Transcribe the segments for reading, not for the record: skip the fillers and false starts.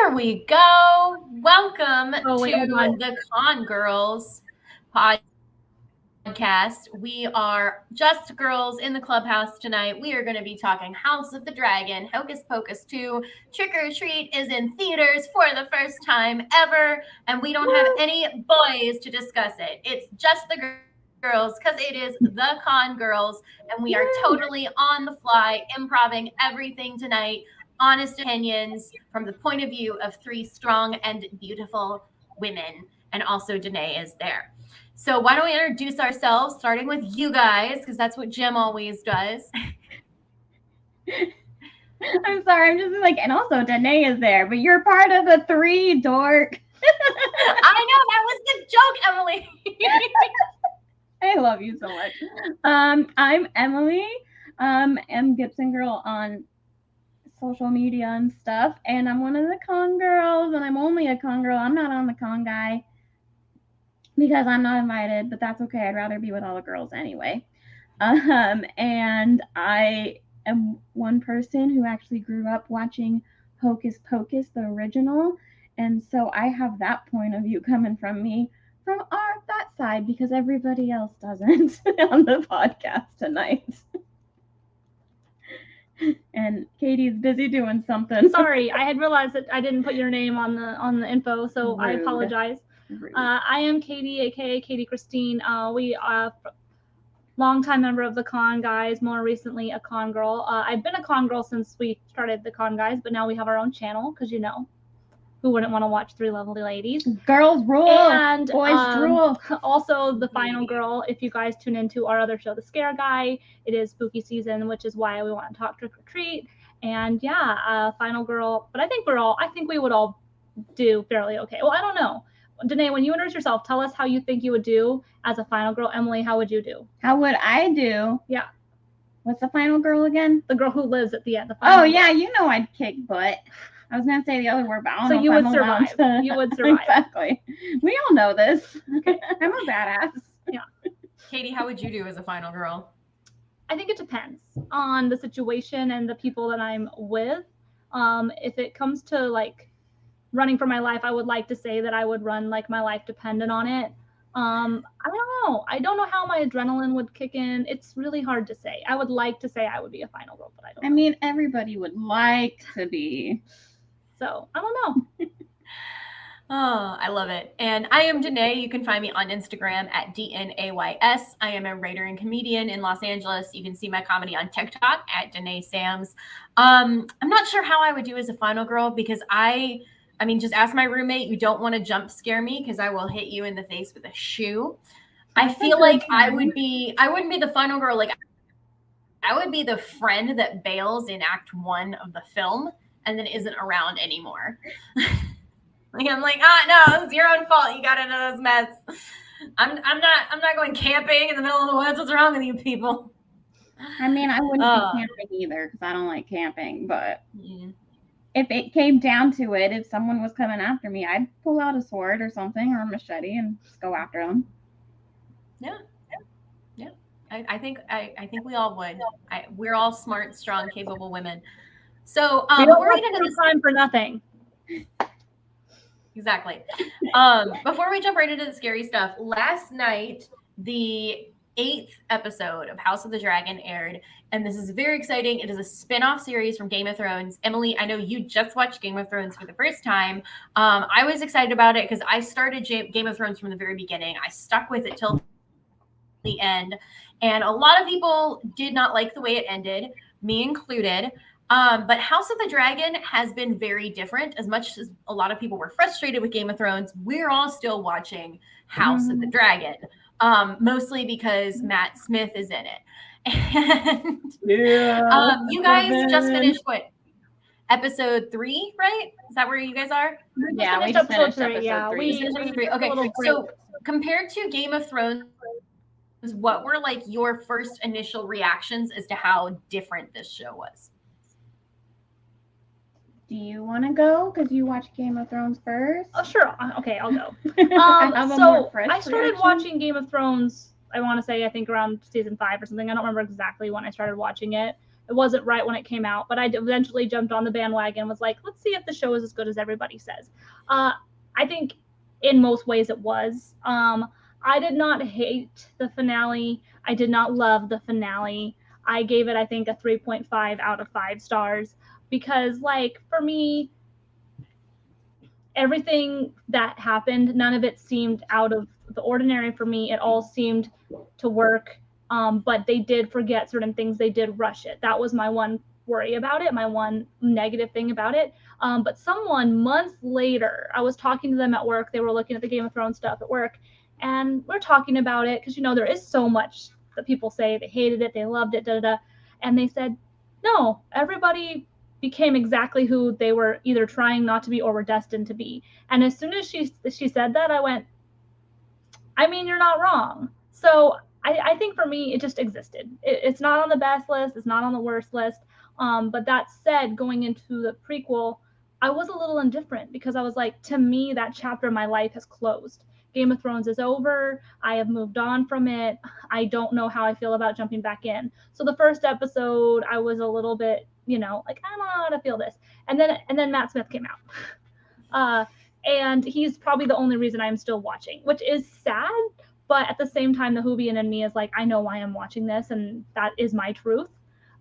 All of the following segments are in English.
There we go. Welcome Oh, wait, hold on. to the Con Girls podcast. We are just girls in the clubhouse tonight. We are going to be talking House of the Dragon, Hocus Pocus 2. Trick or Treat is in theaters for the first time ever, and we don't have any boys to discuss it. It's just the girls because it is the Con Girls, and we are totally on the fly, improving everything tonight. Honest opinions from the point of view of three strong and beautiful women. And also, Danae is there. So why don't we introduce ourselves, starting with you guys, because that's what Jim always does. I'm sorry, I'm just like, and also Danae is there, but you're part of the three dork. I know, that was the joke, Emily. I love you so much. I'm Emily. I'm Gibson Girl on social media and stuff, and I'm one of the con girls, and I'm only a con girl. I'm not on the con guy because I'm not invited, but that's okay. I'd rather be with all the girls anyway. And I am one person who actually grew up watching Hocus Pocus, the original, and so I have that point of view coming from me from that side because everybody else doesn't on the podcast tonight. And Katie's busy doing something. Sorry, I had realized that I didn't put your name on the info, so I apologize. I am Katie, aka Katie Christine. We are longtime member of the Con Guys, more recently a Con Girl. I've been a Con Girl since we started the Con Guys, but now we have our own channel because who wouldn't want to watch three lovely ladies? Girls rule, and boys rule. Also, the final girl. If you guys tune into our other show, The Scare Guy, it is spooky season, which is why we want to talk trick or treat. And yeah, final girl. But I think we would all do fairly okay. Well, I don't know. Danae, when you introduce yourself, tell us how you think you would do as a final girl. Emily, how would you do? How would I do? Yeah. What's the final girl again? The girl who lives at the end. Yeah, you know I'd kick butt. I was gonna say the other word, but I don't know you if would survive. You would survive. Exactly. We all know this. Okay. I'm a badass. Yeah. Katie, how would you do as a final girl? I think it depends on the situation and the people that I'm with. If it comes to like running for my life, I would like to say that I would run like my life depended on it. I don't know. I don't know how my adrenaline would kick in. It's really hard to say. I would like to say I would be a final girl, but I don't know. I mean, everybody would like to be. So, I don't know. Oh, I love it. And I am Danae. You can find me on Instagram at DNAYS. I am a writer and comedian in Los Angeles. You can see my comedy on TikTok at Danae Sams. I'm not sure how I would do as a final girl because I mean, just ask my roommate. You don't want to jump scare me because I will hit you in the face with a shoe. I feel like I wouldn't be the final girl. Like I would be the friend that bails in act 1 of the film and then isn't around anymore. Like I'm like, no, it's your own fault. You got into this mess. I'm not going camping in the middle of the woods. What's wrong with you people? I mean, I wouldn't be camping either because I don't like camping. But if it came down to it, if someone was coming after me, I'd pull out a sword or something or a machete and just go after them. Yeah. I think we all would. We're all smart, strong, capable women. So before we get into this time for nothing. Exactly. Before we jump right into the scary stuff, last night the 8th episode of House of the Dragon aired, and this is very exciting. It is a spin-off series from Game of Thrones. Emily, I know you just watched Game of Thrones for the first time. I was excited about it because I started Game of Thrones from the very beginning. I stuck with it till the end, and a lot of people did not like the way it ended, me included. But House of the Dragon has been very different. As much as a lot of people were frustrated with Game of Thrones, we're all still watching House of the Dragon, mostly because Matt Smith is in it. And you guys just finished episode 3, right? Is that where you guys are? Yeah, we just finished episode 3. Yeah, we finished 3. Okay, so compared to Game of Thrones, what were like your first initial reactions as to how different this show was? Do you want to go? Because you watched Game of Thrones first. Oh, sure. Okay, I'll go. So I started watching Game of Thrones, I want to say, I think around season 5 or something. I don't remember exactly when I started watching it. It wasn't right when it came out, but I eventually jumped on the bandwagon, was like, let's see if the show is as good as everybody says. I think in most ways it was. I did not hate the finale. I did not love the finale. I gave it, I think, a 3.5 out of 5 stars because, like, for me, everything that happened, none of it seemed out of the ordinary for me. It all seemed to work, but they did forget certain things. They did rush it. That was my one worry about it, my one negative thing about it. But someone months later, I was talking to them at work. They were looking at the Game of Thrones stuff at work, and we're talking about it because, you know, there is so much that people say they hated it, they loved it, and they said, no, everybody became exactly who they were either trying not to be or were destined to be. And as soon as she said that, I went, I mean, you're not wrong. So I think for me, it just existed. It's not on the best list. It's not on the worst list. But that said, going into the prequel, I was a little indifferent because I was like, to me, that chapter of my life has closed. Game of Thrones is over. I have moved on from it. I don't know how I feel about jumping back in. So the first episode, I was a little bit, you know, like, I don't know how to feel this. And then Matt Smith came out. And he's probably the only reason I'm still watching, which is sad. But at the same time, the Whovian in me is like, I know why I'm watching this, and that is my truth.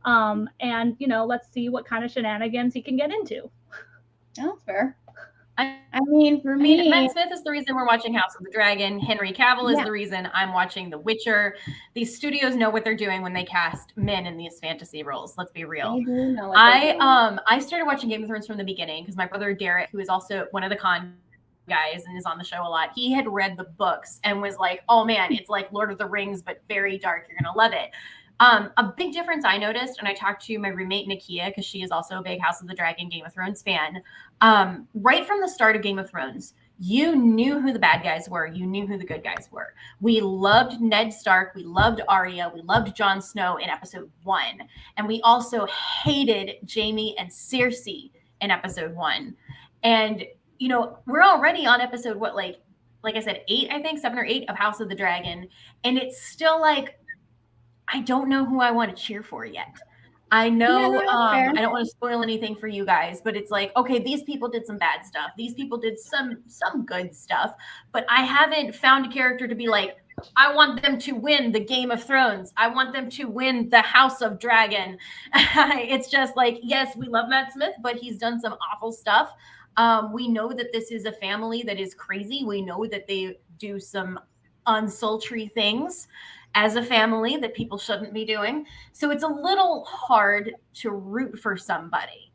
And, you know, let's see what kind of shenanigans he can get into. That's fair. I mean, for me, Matt Smith is the reason we're watching House of the Dragon. Henry Cavill is the reason I'm watching The Witcher. These studios know what they're doing when they cast men in these fantasy roles. Let's be real. I started watching Game of Thrones from the beginning because my brother Derek, who is also one of the con guys and is on the show a lot, he had read the books and was like, oh man, it's like Lord of the Rings, but very dark. You're gonna love it. A big difference I noticed, and I talked to my roommate Nakia because she is also a big House of the Dragon, Game of Thrones fan. Right from the start of Game of Thrones, you knew who the bad guys were. You knew who the good guys were. We loved Ned Stark. We loved Arya. We loved Jon Snow in episode 1. And we also hated Jaime and Cersei in episode 1. And, you know, we're already on episode, like I said, 8, I think, 7 or 8 of House of the Dragon. And it's still like, I don't know who I want to cheer for yet. I know I don't want to spoil anything for you guys, but it's like, okay, these people did some bad stuff. These people did some good stuff, but I haven't found a character to be like, I want them to win the Game of Thrones. I want them to win the House of Dragon. It's just like, yes, we love Matt Smith, but he's done some awful stuff. We know that this is a family that is crazy. We know that they do some unsultry things as a family that people shouldn't be doing. So it's a little hard to root for somebody.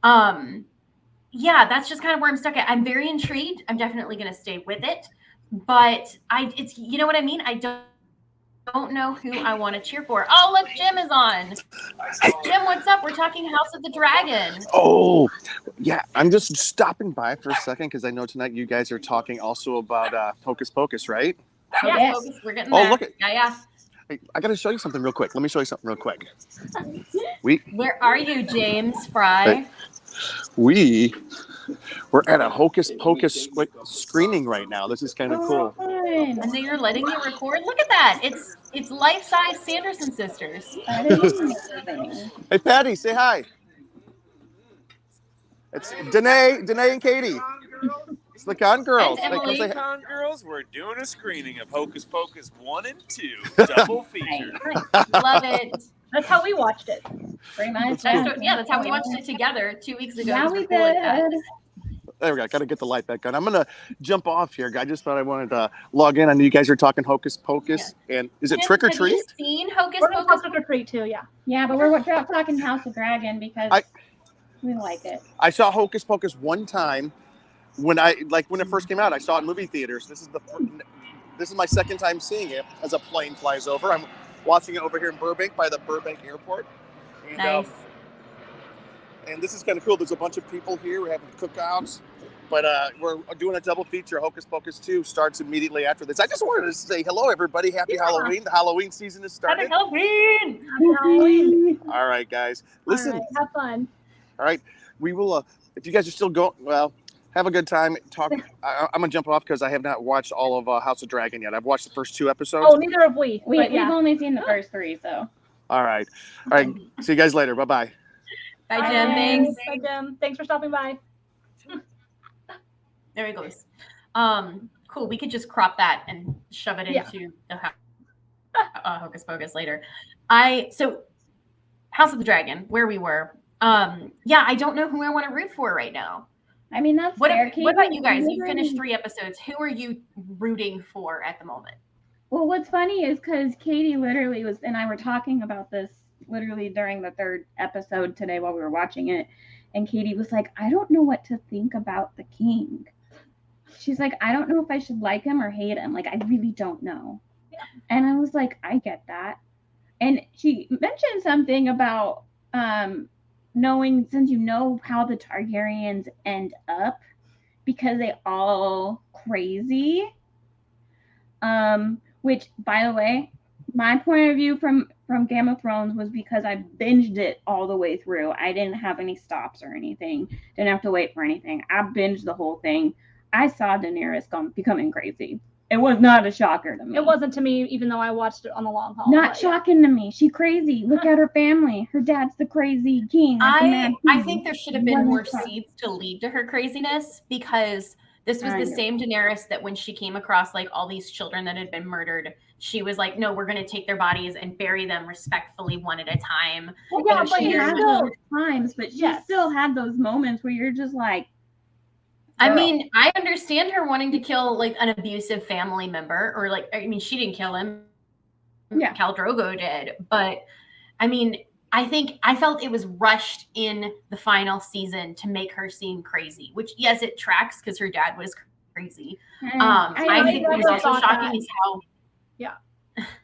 Yeah, that's just kind of where I'm stuck at. I'm very intrigued. I'm definitely going to stay with it, but it's, you know what I mean? I don't know who I want to cheer for. Oh, look, Jim is on. Jim, what's up? We're talking House of the Dragon. Oh, yeah. I'm just stopping by for a second because I know tonight you guys are talking also about Hocus Pocus, right? Yes. We're getting there. Oh, look at yeah. I got to show you something real quick. Let me show you something real quick. Where are you, James Fry? We're at a Hocus Pocus screening right now. This is kind of cool. And then you're letting me record. Look at that. It's life-size Sanderson Sisters. Hey, Patty, say hi. It's Danae and Katie. It's the Con Girls. And Con Girls, we're doing a screening of Hocus Pocus 1 and 2, double feature. Love it. That's how we watched it. Pretty much. That's how we watched it together 2 weeks ago. Yeah, we did. There we go. Got to get the light back on. I'm going to jump off here. I just thought I wanted to log in. I know you guys are talking Hocus Pocus. Yeah. And is it Trick or Treat? Have you seen Hocus Pocus? Trick or Treat too, yeah. Yeah, but we're talking House of Dragon because we like it. I saw Hocus Pocus one time when it first came out. I saw it in movie theaters. This is my second time seeing it as a plane flies over. I'm watching it over here in Burbank by the Burbank Airport. And, nice. And this is kind of cool. There's a bunch of people here. We're having cookouts. But we're doing a double feature. Hocus Pocus 2 starts immediately after this. I just wanted to say hello, everybody. Happy Halloween. The Halloween season has started. Happy Halloween. Happy Halloween. All right, guys. Listen. All right, have fun. All right. We will, if you guys are still going, well, have a good time. I'm going to jump off because I have not watched all of House of Dragon yet. I've watched the first 2 episodes. Oh, neither have we. We've only seen the first 3, so. All right. See you guys later. Bye-bye. Bye, Jim. Thanks. Bye, Jim. Thanks for stopping by. There he goes. Cool. We could just crop that and shove it into the Hocus Pocus later. So House of the Dragon, where we were. I don't know who I want to root for right now. I mean, that's what fair. What about you guys? You finished 3 episodes. Who are you rooting for at the moment? Well, what's funny is because Katie literally and I were talking about this literally during the 3rd episode today while we were watching it. And Katie was like, I don't know what to think about the king. She's like, I don't know if I should like him or hate him. Like, I really don't know. Yeah. And I was like, I get that. And she mentioned something about knowing, since you know how the Targaryens end up, because they all crazy. Which, by the way, my point of view from Game of Thrones was because I binged it all the way through. I didn't have any stops or anything. Didn't have to wait for anything. I binged the whole thing. I saw Daenerys becoming crazy. It was not a shocker to me. It wasn't to me, even though I watched it on the long haul. Not shocking to me. She crazy. Look at her family. Her dad's the crazy king. I think there should have been more seeds to lead to her craziness, because this was the same Daenerys that when she came across like all these children that had been murdered, she was like, no, we're going to take their bodies and bury them respectfully one at a time. Well, yeah, but you had those times, but she still had those moments where you're just like, I mean, I understand her wanting to kill like an abusive family member, or like, I mean, she didn't kill him. Yeah. Khal Drogo did. But I mean, I felt it was rushed in the final season to make her seem crazy, which yes, it tracks because her dad was crazy. I think what was also shocking is how,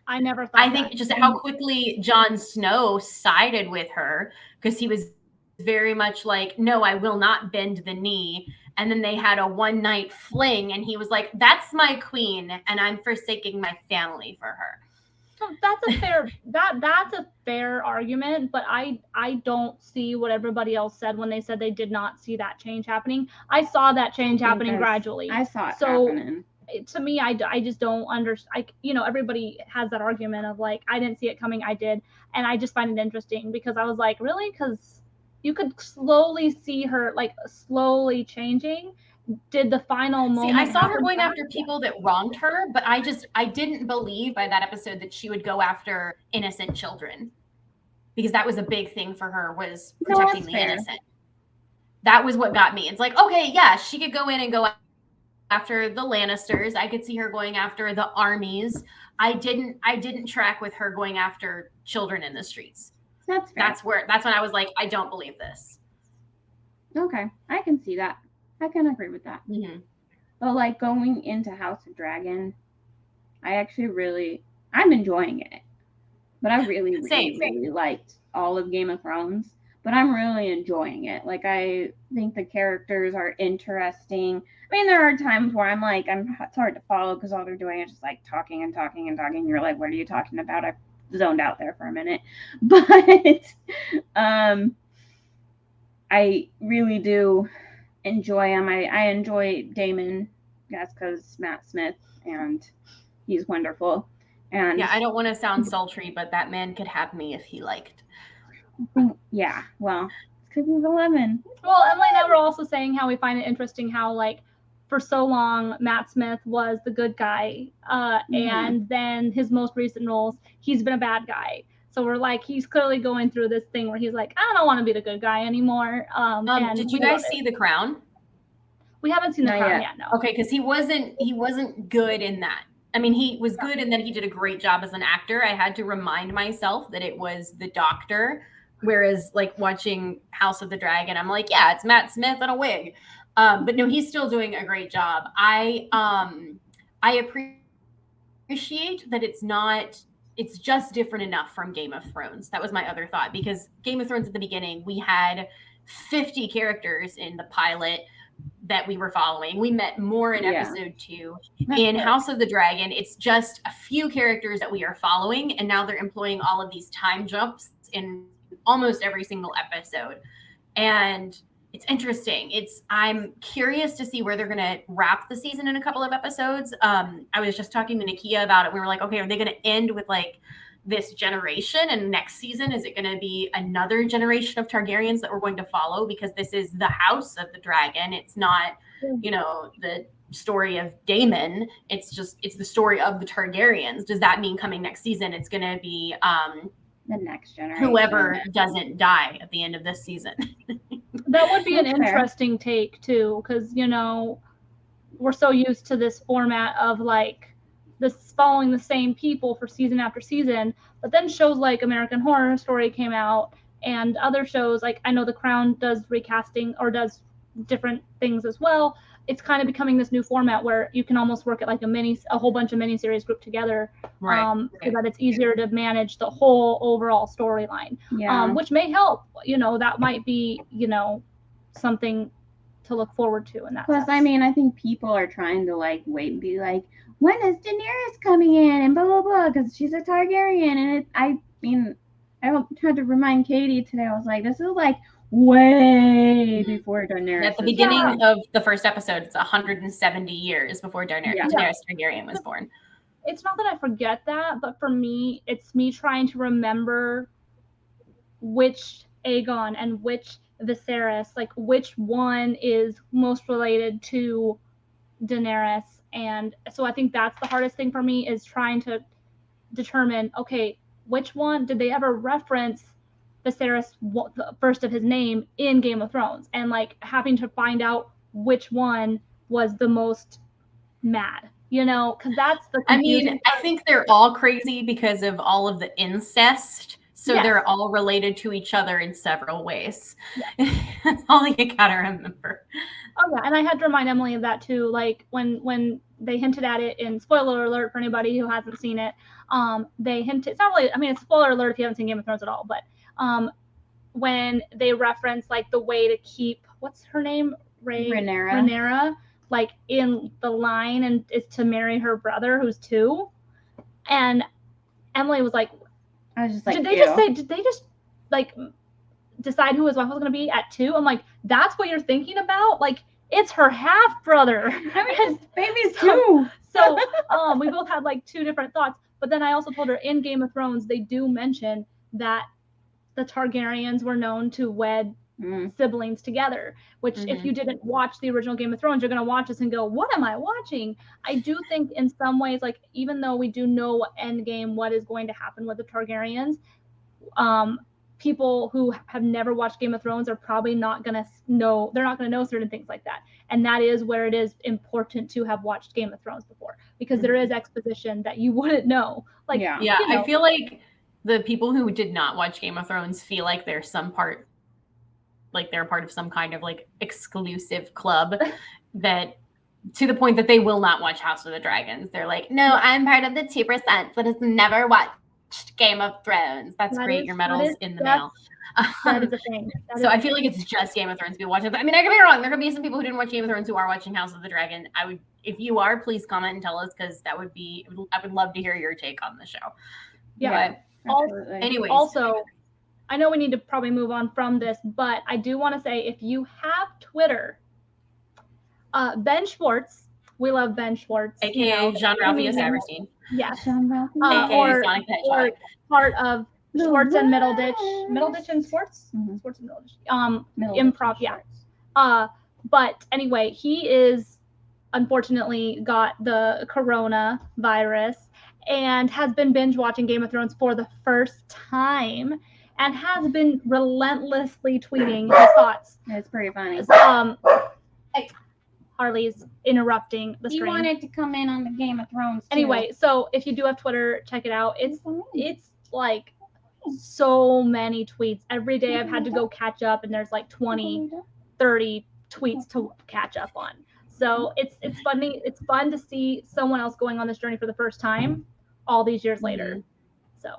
I never thought I think just how quickly Jon Snow sided with her, because he was very much like, no, I will not bend the knee. And then they had a one-night fling, and he was like, that's my queen, and I'm forsaking my family for her. So that's a fair that's a fair argument, but I don't see what everybody else said when they said they did not see that change happening. I saw that change happening gradually. I saw it happening. To me, I just don't understand. Everybody has that argument of like, I didn't see it coming, I did, and I just find it interesting because I was like, really? Because you could slowly see her like slowly changing. Did the final moment? I saw her going after people that wronged her, but I didn't believe by that episode that she would go after innocent children, because that was a big thing for her, was protecting the innocent. That was what got me. It's like, okay, yeah, she could go in and go after the Lannisters. I could see her going after the armies. I didn't track with her going after children in the streets. That's fair. That's when I was like, I don't believe this. Okay, I can see that. I can agree with that. Mm-hmm. But like going into House of Dragon, I'm enjoying it. But I really liked all of Game of Thrones. But I'm really enjoying it. Like, I think the characters are interesting. I mean, there are times where I'm like, it's hard to follow because all they're doing is just like talking and talking and talking. You're like, what are you talking about? I zoned out there for a minute. But I really do enjoy him. I enjoy Damon. That's because Matt Smith, and he's wonderful. And yeah, I don't want to sound sultry, but that man could have me if he liked. Yeah, well, it's because he's 11. Well, Emily and I were also saying how we find it interesting how, like, for so long, Matt Smith was the good guy, and then his most recent roles, he's been a bad guy. So we're like, he's clearly going through this thing where he's like, I don't want to be the good guy anymore. Did you guys see The Crown? We haven't seen The Crown yet, no. Okay, because he wasn't good in that. I mean, he was good in that he did a great job as an actor. I had to remind myself that it was the Doctor, whereas like watching House of the Dragon, I'm like, yeah, it's Matt Smith in a wig. But no, he's still doing a great job. I appreciate that it's just different enough from Game of Thrones. That was my other thought, because Game of Thrones at the beginning, we had 50 characters in the pilot that we were following. We met more in episode 2. In House of the Dragon, it's just a few characters that we are following, and now they're employing all of these time jumps in almost every single episode. And it's interesting. I'm curious to see where they're going to wrap the season in a couple of episodes. I was just talking to Nakia about it. We were like, okay, are they going to end with like this generation, and next season, is it going to be another generation of Targaryens that we're going to follow? Because this is the House of the Dragon. It's not, you know, the story of Daemon. It's the story of the Targaryens. Does that mean coming next season it's going to be the next generation, whoever doesn't die at the end of this season? That would be an That's fair. interesting take too, because you know, we're so used to this format of like this following the same people for season after season, but then shows like American Horror Story came out, and other shows like, I know The Crown does recasting or does different things as well. It's kind of becoming this new format where you can almost work at like a whole bunch of miniseries grouped together, so that it's easier to manage the whole overall storyline. Which may help. You know, that might be, you know, something to look forward to in that Plus, sense. I mean, I think people are trying to like wait and be like, when is Daenerys coming in and blah blah blah, because she's a Targaryen. And I mean, I had to remind Katie today. I was like, this is like way before Daenerys. At the beginning of the first episode, it's 170 years before Daenerys Targaryen was born. It's not that I forget that, but for me, it's me trying to remember which Aegon and which Viserys, like which one is most related to Daenerys. And so I think that's the hardest thing for me, is trying to determine, okay, which one did they ever reference Viserys, the first of his name, in Game of Thrones, and like having to find out which one was the most mad, you know, because that's the confusing part. I think they're all crazy because of all of the incest. So they're all related to each other in several ways. That's all you gotta remember. Oh yeah, and I had to remind Emily of that too. Like when they hinted at it in, spoiler alert for anybody who hasn't seen it, they hinted, it's not really, I mean, it's spoiler alert if you haven't seen Game of Thrones at all, but when they reference like the way to keep, what's her name? Rhaenyra, like in the line, and is to marry her brother who's 2. And Emily was like, I was just like, did they just like decide who his wife was going to be at 2? I'm like, that's what you're thinking about? Like, it's her half brother. I mean, baby's 2. So we both had like 2 different thoughts. But then I also told her in Game of Thrones, they do mention that the Targaryens were known to wed siblings together, which if you didn't watch the original Game of Thrones, you're going to watch this and go, what am I watching? I do think in some ways, like, even though we do know endgame what is going to happen with the Targaryens, people who have never watched Game of Thrones are probably not going to know, they're not going to know certain things like that. And that is where it is important to have watched Game of Thrones before, because there is exposition that you wouldn't know. Like, you know, I feel like the people who did not watch Game of Thrones feel like they're part of some kind of like exclusive club that, to the point that they will not watch House of the Dragons. They're like, no, I'm part of the 2% that has never watched Game of Thrones. That's great. Your medal's in the mail. That is a thing. So I feel like it's just Game of Thrones people watching. But I mean, I could be wrong. There could be some people who didn't watch Game of Thrones who are watching House of the Dragon. If you are, please comment and tell us, because I would love to hear your take on the show. Yeah. Anyways. Also, I know we need to probably move on from this, but I do want to say, if you have Twitter, Ben Schwartz, we love Ben Schwartz, aka John Ralphus Saberstein. Yes. Or part of Schwartz and Middleditch and Schwartz, Schwartz and Middleditch, improv, but anyway, he is unfortunately got the coronavirus and has been binge watching Game of Thrones for the first time, and has been relentlessly tweeting his thoughts. It's pretty funny. Harley's interrupting the stream. He wanted to come in on the Game of Thrones too. Anyway, so if you do have Twitter, check it out. It's like so many tweets. Every day I've had to go catch up, and there's like 20, 30 tweets to catch up on. So it's funny. It's fun to see someone else going on this journey for the first time all these years later. So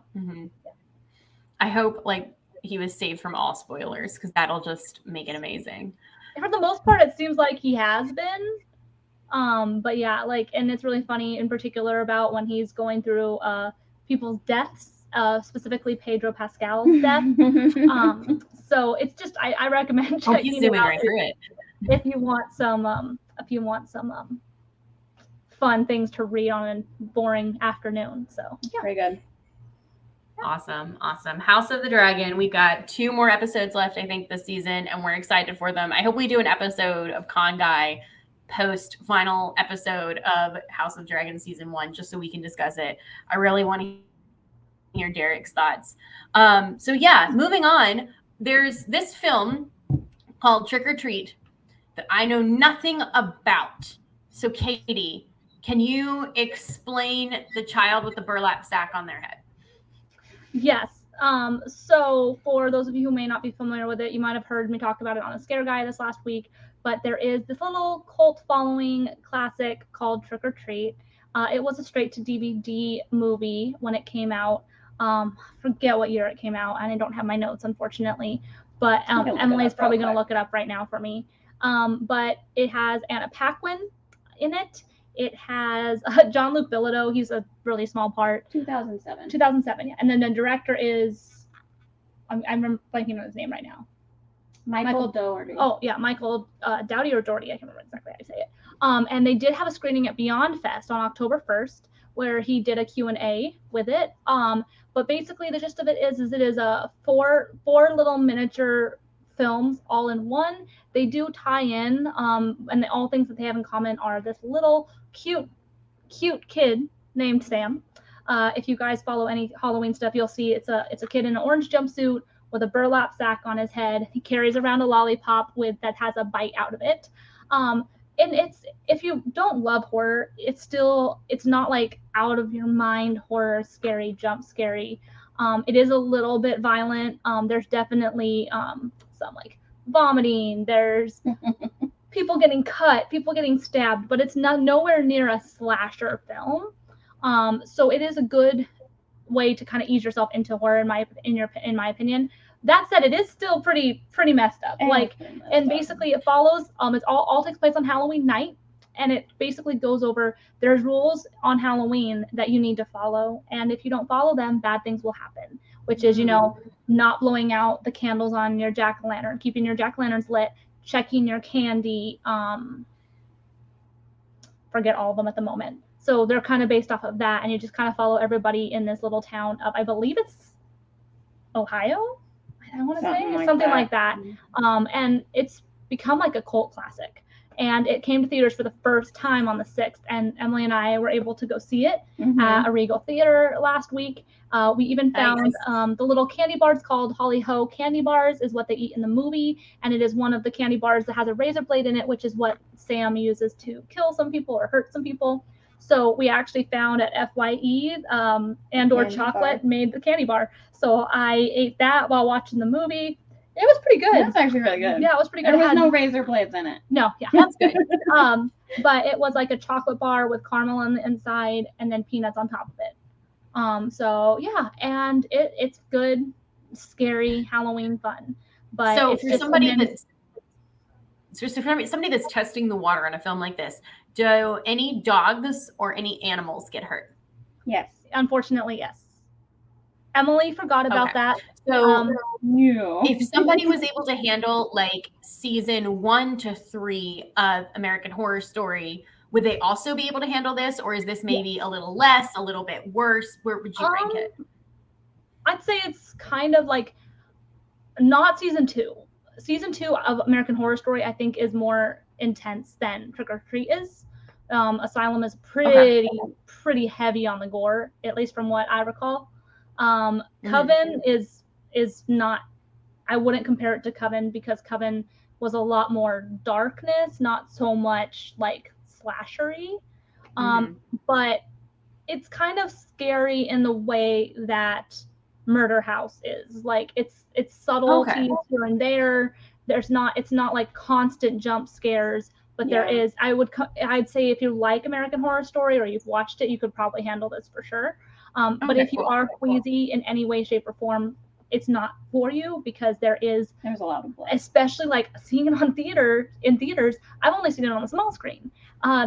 I hope like he was saved from all spoilers, because that'll just make it amazing. For the most part, it seems like he has been. But yeah, like, and it's really funny in particular about when he's going through people's deaths, specifically Pedro Pascal's death. So it's just, I recommend checking it out right through it. if you want some fun things to read on a boring afternoon. So Very good. Awesome. House of the Dragon. We've got 2 more episodes left, I think, this season, and we're excited for them. I hope we do an episode of Con Guy post final episode of House of Dragon season 1, just so we can discuss it. I really want to hear Derek's thoughts. So yeah, moving on. There's this film called Trick or Treat that I know nothing about. So Katie, can you explain the child with the burlap sack on their head? Yes. So for those of you who may not be familiar with it, you might have heard me talk about it on a Scare Guy this last week, but there is this little cult following classic called Trick or Treat. It was a straight to DVD movie when it came out. Forget what year it came out, and I don't have my notes, unfortunately, but Emily's probably going to look it up right now for me. But it has Anna Paquin in it. It has John-Luc Bilodeau. He's a really small part. 2007, yeah. And then the director is, I'm blanking on his name right now. Michael Dougherty. Oh, yeah, Michael Dougherty or Dougherty. I can't remember exactly how to say it. And they did have a screening at Beyond Fest on October 1st, where he did a Q&A with it. But basically, the gist of it is it is a four little miniature films all in one. They do tie in, and all things that they have in common are this little cute kid named Sam. If you guys follow any Halloween stuff, you'll see it's a kid in an orange jumpsuit with a burlap sack on his head. He carries around a lollipop that has a bite out of it. And it's, if you don't love horror, it's not like out of your mind horror, scary, jump scary. It is a little bit violent. There's definitely some like vomiting. There's people getting cut, people getting stabbed, but it's nowhere near a slasher film. So it is a good way to kind of ease yourself into horror, in my opinion. That said, it is still pretty messed up. And basically it follows. It all takes place on Halloween night, and it basically goes over. There's rules on Halloween that you need to follow, and if you don't follow them, bad things will happen. Which is, not blowing out the candles on your jack-o'-lantern, keeping your jack-o'-lanterns lit, checking your candy. Forget all of them at the moment. So they're kind of based off of that, and you just kind of follow everybody in this little town of, I believe it's Ohio. I want to say something like that. And it's become like a cult classic. And it came to theaters for the first time on the 6th, and Emily and I were able to go see it at a Regal Theater last week. We even found the little candy bars called Holly Ho candy bars is what they eat in the movie, and it is one of the candy bars that has a razor blade in it, which is what Sam uses to kill some people or hurt some people. So we actually found at FYE Andor Chocolate made the candy bar. So I ate that while watching the movie. It was pretty good. That's actually really good. Yeah, it was pretty good. There was no razor blades in it. No, yeah, that's good. But it was like a chocolate bar with caramel on the inside and then peanuts on top of it. So yeah, and it's good, scary Halloween fun. But so it's for somebody that's testing the water on a film like this, do any dogs or any animals get hurt? Yes, unfortunately, yes. Emily forgot about that. So if somebody was able to handle like season 1 to 3 of American Horror Story, would they also be able to handle this, or is this maybe a little less, a little bit worse? Where would you rank it? I'd say it's kind of like not season 2. Season 2 of American Horror Story, I think, is more intense than Trick or Treat is. Asylum is pretty heavy on the gore, at least from what I recall. Coven is not, I wouldn't compare it to Coven, because Coven was a lot more darkness, not so much like slashery. But it's kind of scary in the way that Murder House is. Like it's subtleties here and there. It's not like constant jump scares, but there is. I'd say if you like American Horror Story or you've watched it, you could probably handle this for sure. But if you are queasy in any way, shape, or form, it's not for you, because there's a lot of blood. Especially like seeing it in theaters. I've only seen it on the small screen.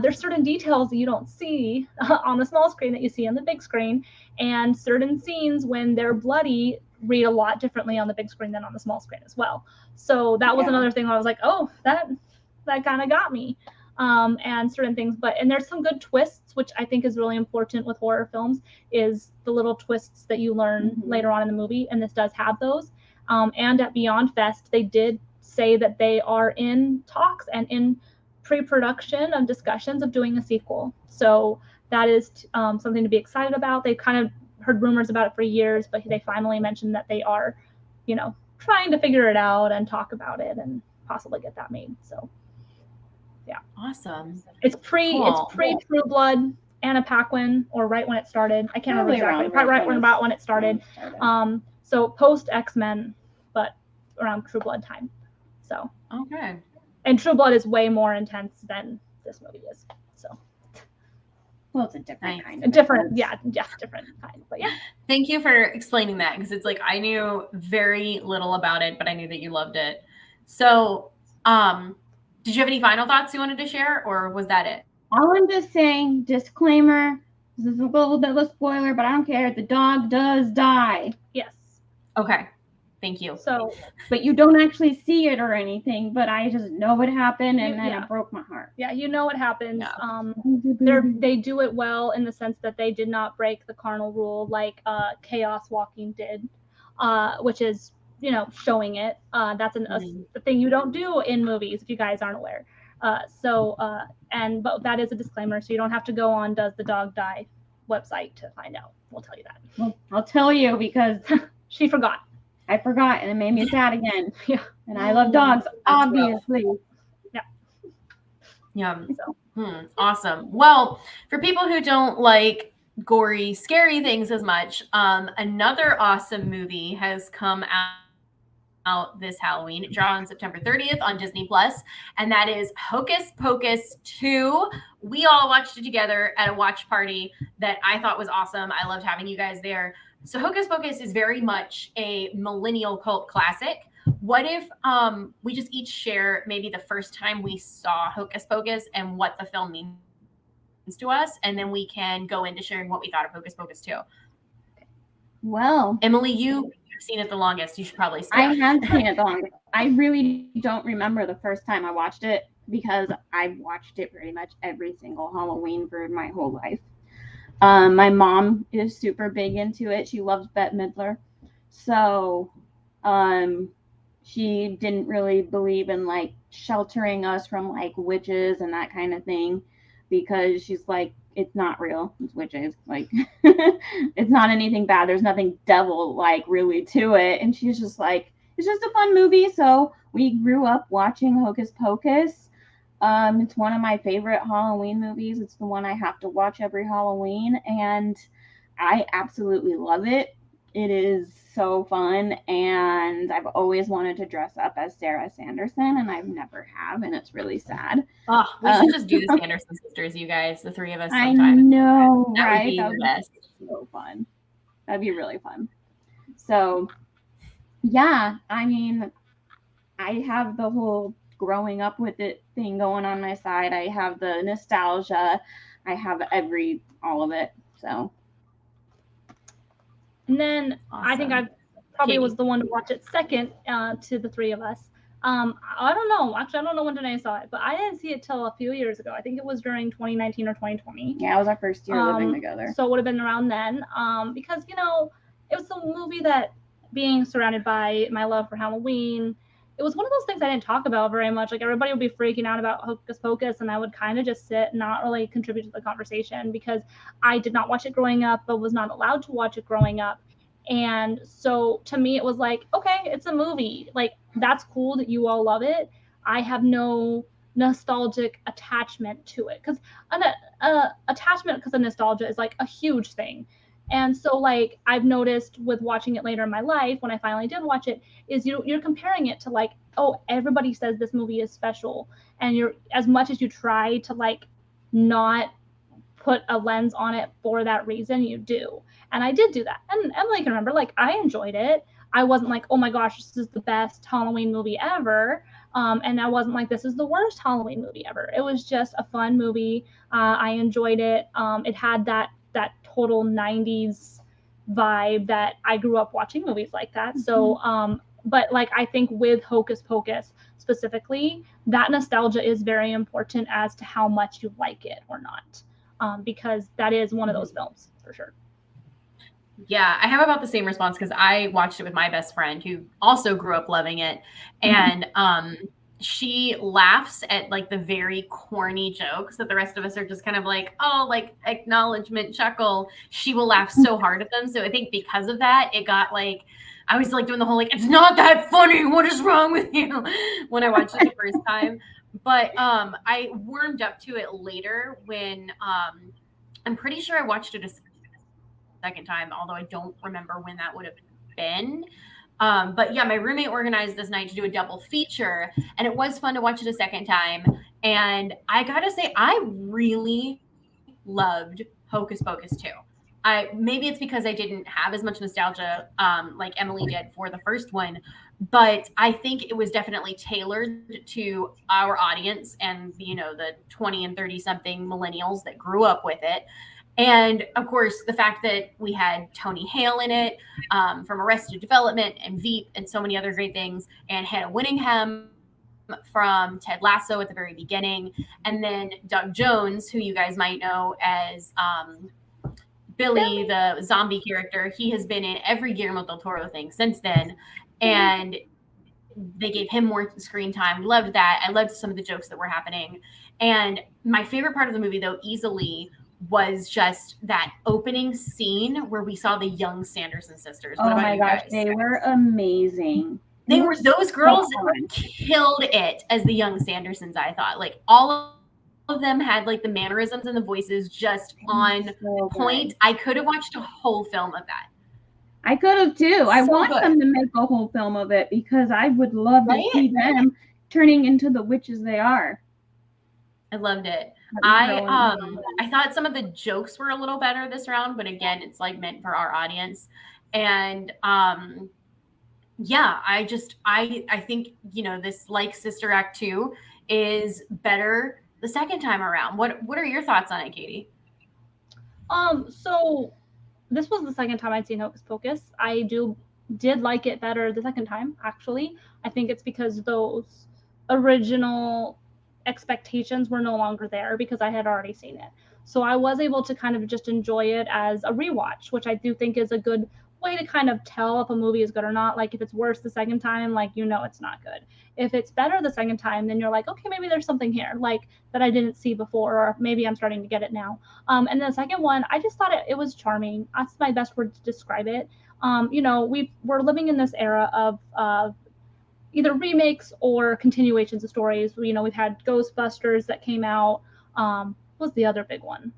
There's certain details that you don't see on the small screen that you see on the big screen, and certain scenes when they're bloody read a lot differently on the big screen than on the small screen as well. So that was another thing where I was like, oh, that kind of got me. and certain things. And there's some good twists, which I think is really important with horror films, is the little twists that you learn later on in the movie, and this does have those. And at Beyond Fest, they did say that they are in talks and in pre-production of discussions of doing a sequel. So that is something to be excited about. They kind of heard rumors about it for years, but they finally mentioned that they are, trying to figure it out and talk about it and possibly get that made. So yeah. Awesome. It's pre True Blood, Anna Paquin, or right when it started. I can't remember exactly. Probably right when it started. So post X-Men, but around True Blood time. So okay. And True Blood is way more intense than this movie is. So well, it's a different kind. Different kind. But yeah. Thank you for explaining that, because it's like I knew very little about it, but I knew that you loved it. So, did you have any final thoughts you wanted to share, or was that it? All I'm just saying, disclaimer, this is a little bit of a spoiler, but I don't care. The dog does die. Yes. Okay. Thank you. So, but you don't actually see it or anything, but I just know it happened, and then it broke my heart. Yeah, what happens. Yeah. They do it well in the sense that they did not break the carnal rule like Chaos Walking did, which is, showing it. That's a thing you don't do in movies, if you guys aren't aware. But that is a disclaimer, so you don't have to go on Does the Dog Die website to find out. We'll tell you that. Well, I'll tell you because she forgot. I forgot, and it made me sad again. Yeah. And I love dogs, obviously. Yeah. Yeah. Awesome. Well, for people who don't like gory, scary things as much, another awesome movie has come out this Halloween. It drops on September 30th on Disney Plus, and that is Hocus Pocus 2. We all watched it together at a watch party that I thought was awesome. I loved having you guys there. So Hocus Pocus is very much a millennial cult classic. What if we just each share maybe the first time we saw Hocus Pocus and what the film means to us, and then we can go into sharing what we thought of Hocus Pocus 2. Well, Emily, you've seen it the longest. You should probably start. I have seen it the longest. I really don't remember the first time I watched it because I've watched it pretty much every single Halloween for my whole life. My mom is super big into it. She loves Bette Midler. So she didn't really believe in like sheltering us from like witches and that kind of thing, because she's like, it's not real. It's witches. Like it's not anything bad. There's nothing devil like really to it. And she's just like, it's just a fun movie. So we grew up watching Hocus Pocus. It's one of my favorite Halloween movies. It's the one I have to watch every Halloween, and I absolutely love it. It is so fun, and I've always wanted to dress up as Sarah Sanderson, and I've never have, and it's really sad. Oh, we should just do the Sanderson Sisters, you guys, the three of us sometime. I know, that right? Would be that the best. Be so fun. That'd be really fun. So, yeah, I mean, I have the whole growing up with it thing going on my side. I have the nostalgia. I have all of it. So. And then awesome. I think I probably was the one to watch it second to the three of us. I don't know. Actually, I don't know when Danae saw it, but I didn't see it till a few years ago. I think it was during 2019 or 2020. Yeah, it was our first year living together. So it would have been around then. Because, it was a movie that, being surrounded by my love for Halloween, it was one of those things I didn't talk about very much. Like, everybody would be freaking out about Hocus Pocus, and I would kind of just sit and not really contribute to the conversation because I did not watch it growing up, but was not allowed to watch it growing up. And so to me, it was like, okay, it's a movie. Like, that's cool that you all love it. I have no nostalgic attachment to it, because attachment because of nostalgia is like a huge thing. And so, like, I've noticed with watching it later in my life, when I finally did watch it, is you're comparing it to like, oh, everybody says this movie is special, and you're, as much as you try to like not put a lens on it for that reason, you do. And I did do that. And Emily can remember, like, I enjoyed it. I wasn't like, oh my gosh, this is the best Halloween movie ever. And I wasn't like, this is the worst Halloween movie ever. It was just a fun movie. I enjoyed it. It had that total 90s vibe that I grew up watching movies like that. So, but like, I think with Hocus Pocus, specifically, that nostalgia is very important as to how much you like it or not, because that is one of those films for sure. Yeah, I have about the same response because I watched it with my best friend who also grew up loving it. And she laughs at like the very corny jokes that the rest of us are just kind of like, oh, like acknowledgement chuckle. She will laugh so hard at them. So I think because of that, it got like, I was like doing the whole like, it's not that funny. What is wrong with you? When I watched it the first time. But I warmed up to it later when I'm pretty sure I watched it a second time, although I don't remember when that would have been. But yeah, my roommate organized this night to do a double feature, and it was fun to watch it a second time. And I gotta say, I really loved Hocus Pocus 2. Maybe it's because I didn't have as much nostalgia like Emily did for the first one, but I think it was definitely tailored to our audience and the 20 and 30 something millennials that grew up with it. And of course, the fact that we had Tony Hale in it from Arrested Development and Veep and so many other great things, and Hannah Winningham from Ted Lasso at the very beginning, and then Doug Jones, who you guys might know as Billy, the zombie character. He has been in every Guillermo del Toro thing since then, and they gave him more screen time. Loved that. I loved some of the jokes that were happening. And my favorite part of the movie, though, easily was just that opening scene where we saw the young Sanderson sisters. What Oh about my you gosh, guys? they were amazing. Those girls killed it as the young Sandersons, I thought. Like all of them had like the mannerisms and the voices just on point. I could have watched a whole film of that. I could have too. I want good. them to make a whole film of it because I would love to see them turning into the witches they are. I loved it. I thought some of the jokes were a little better this round, but again, it's like meant for our audience. And yeah, I think this like Sister Act 2 is better the second time around. What are your thoughts on it, Katie? So this was the second time I'd seen Hocus Pocus. I did like it better the second time, actually. I think it's because those original expectations were no longer there because I had already seen it. So I was able to kind of just enjoy it as a rewatch, which I do think is a good way to kind of tell if a movie is good or not. Like if it's worse the second time, like it's not good. If it's better the second time, then you're like, okay, maybe there's something here like that I didn't see before, or maybe I'm starting to get it now. And the second one, I just thought it was charming. That's my best word to describe it. We're living in this era of either remakes or continuations of stories. We've had Ghostbusters that came out. What was the other big one?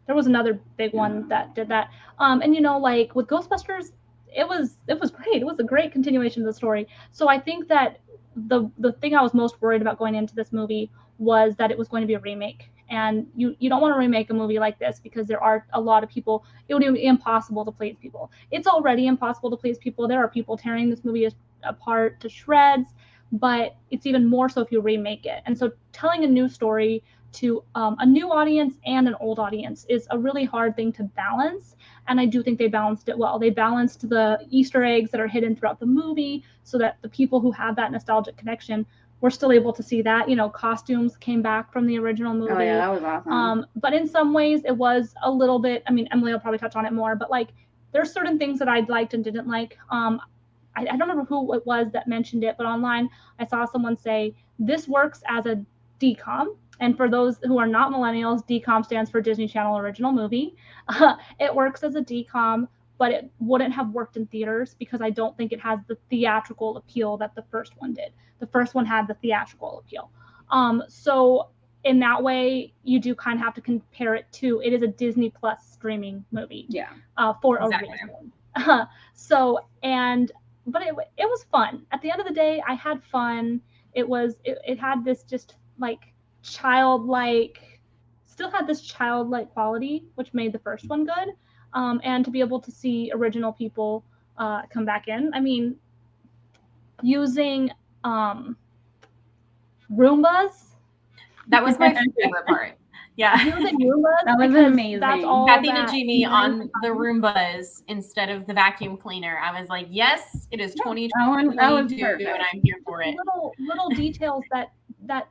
There was another big one that did that. And like with Ghostbusters, it was great. It was a great continuation of the story. So I think that the thing I was most worried about going into this movie was that it was going to be a remake. And you don't want to remake a movie like this because there are a lot of people. It would be impossible to please people. It's already impossible to please people. There are people tearing this movie apart to shreds, but it's even more so if you remake it. And so telling a new story to a new audience and an old audience is a really hard thing to balance. And I do think they balanced it well. They balanced the Easter eggs that are hidden throughout the movie so that the people who have that nostalgic connection were still able to see that. Costumes came back from the original movie. Oh yeah, that was awesome. But in some ways it was a little bit, Emily will probably touch on it more, but like there's certain things that I liked and didn't like. I don't remember who it was that mentioned it, but online I saw someone say this works as a DCOM. And for those who are not millennials, DCOM stands for Disney Channel Original Movie. It works as a DCOM, but it wouldn't have worked in theaters because I don't think it has the theatrical appeal that the first one did. The first one had the theatrical appeal. So in that way, you do kind of have to compare it to, it is a Disney Plus streaming movie. Yeah. For a reason. But it was fun. At the end of the day, I had fun. It had this just like still had this childlike quality, which made the first one good. And to be able to see original people come back in. Using Roombas. That was my favorite part. Yeah. You know the Roombas? That was Because amazing. That's all Happy that to Jimmy nice on the Roombas instead of the vacuum cleaner. I was like, yes, it is That was 2022 perfect. and I'm here for it. little details that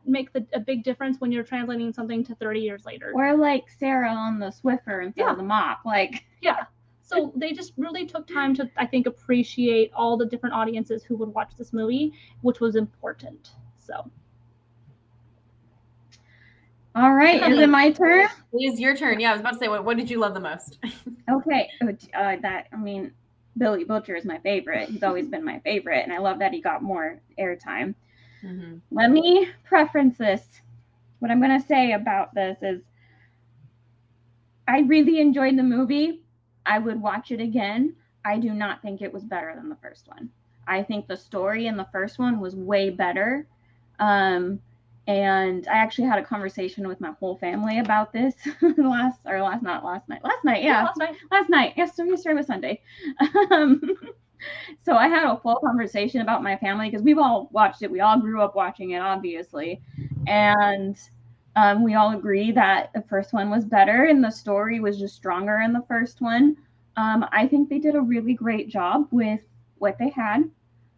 make a big difference when you're translating something to 30 years later. Or like Sarah on the Swiffer instead of the mop. Like, Yeah. So they just really took time to, I think, appreciate all the different audiences who would watch this movie, which was important. So. all right, is it my turn? It is your turn. Yeah, I was about to say, what did you love the most? Okay, Billy Butcher is my favorite. He's always been my favorite, and I love that he got more airtime. Mm-hmm. Let me preference this. What I'm going to say about this is I really enjoyed the movie. I would watch it again. I do not think it was better than the first one. I think the story in the first one was way better. And I actually had a conversation with my whole family about this last night. Yes, so yesterday was Sunday. So I had a full conversation about my family because we've all watched it. We all grew up watching it, obviously. And we all agree that the first one was better and the story was just stronger in the first one. I think they did a really great job with what they had.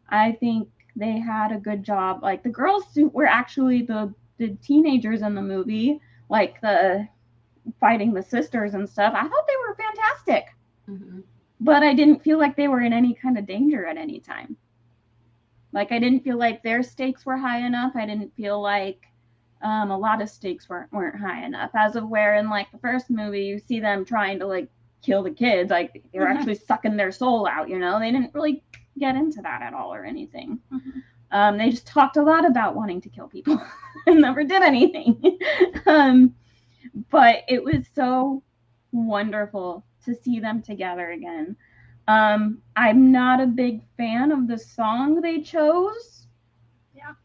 I think they had a good job. Like the girls were actually the teenagers in the movie, like the fighting the sisters and stuff. I thought they were fantastic. Mm-hmm. But I didn't feel like they were in any kind of danger at any time. Like I didn't feel like their stakes were high enough. I didn't feel like a lot of stakes weren't high enough. As of where in like the first movie, you see them trying to like kill the kids. Like they were actually sucking their soul out. You know, they didn't really get into that at all or anything. Mm-hmm. They just talked a lot about wanting to kill people and never did anything. But it was so wonderful to see them together again. I'm not a big fan of the song they chose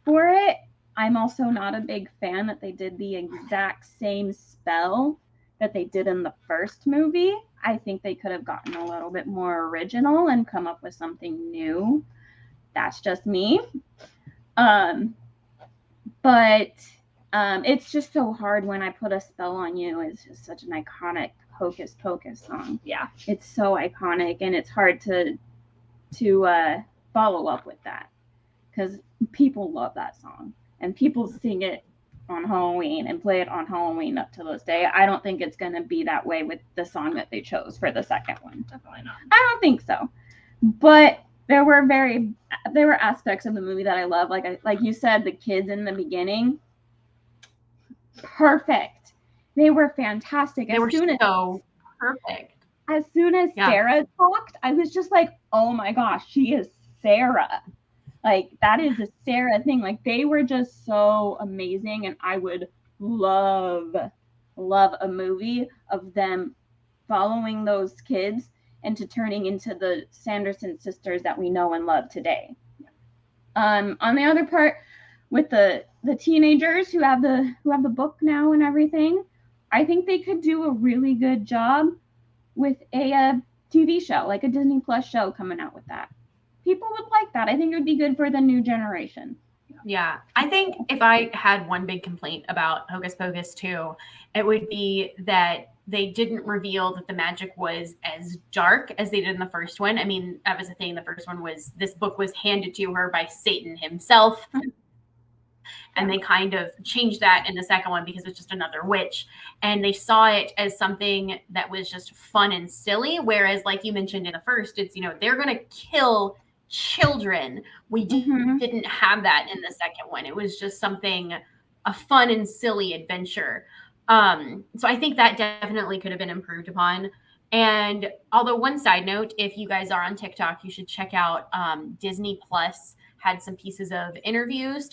for it. I'm also not a big fan that they did the exact same spell that they did in the first movie. I think they could have gotten a little bit more original and come up with something new. That's just me. But it's just so hard when I Put a Spell on You. It's just such an iconic Hocus Pocus song. Yeah. It's so iconic, and it's hard to follow up with that because people love that song and people sing it on Halloween and play it on Halloween up to this day. I don't think it's going to be that way with the song that they chose for the second one. Definitely not. I don't think so. But there were aspects of the movie that I love. Like you said, the kids in the beginning, perfect. They were fantastic. They were so perfect. As soon as Sarah talked, I was just like, oh my gosh, she is Sarah. Like, that is a Sarah thing. Like, they were just so amazing. And I would love a movie of them following those kids into turning into the Sanderson sisters that we know and love today. On the other part, with the teenagers who have the book now and everything, I think they could do a really good job with a TV show, like a Disney Plus show coming out with that. People would like that. I think it would be good for the new generation. Yeah. I think if I had one big complaint about Hocus Pocus 2, it would be that they didn't reveal that the magic was as dark as they did in the first one. I mean, that was the thing. The first one was this book was handed to her by Satan himself. And they kind of changed that in the second one because it's just another witch. And they saw it as something that was just fun and silly. Whereas, like you mentioned in the first, it's, they're going to kill children. We didn't have that in the second one. It was just a fun and silly adventure. So I think that definitely could have been improved upon. And although one side note, if you guys are on TikTok, you should check out Disney Plus had some pieces of interviews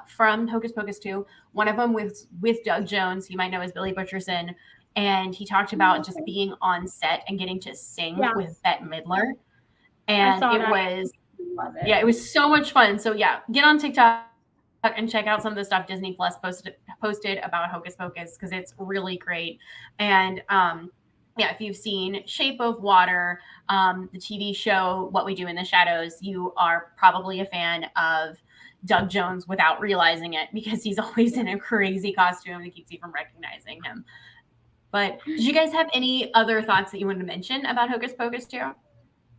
from Hocus Pocus 2. One of them with Doug Jones, you might know as Billy Butcherson. And he talked about just being on set and getting to sing with Bette Midler. And it was so much fun. So get on TikTok and check out some of the stuff Disney Plus posted about Hocus Pocus because it's really great. And if you've seen Shape of Water, the TV show What We Do in the Shadows, you are probably a fan of Doug Jones without realizing it because he's always in a crazy costume that keeps you from recognizing him. But did you guys have any other thoughts that you wanted to mention about Hocus Pocus 2?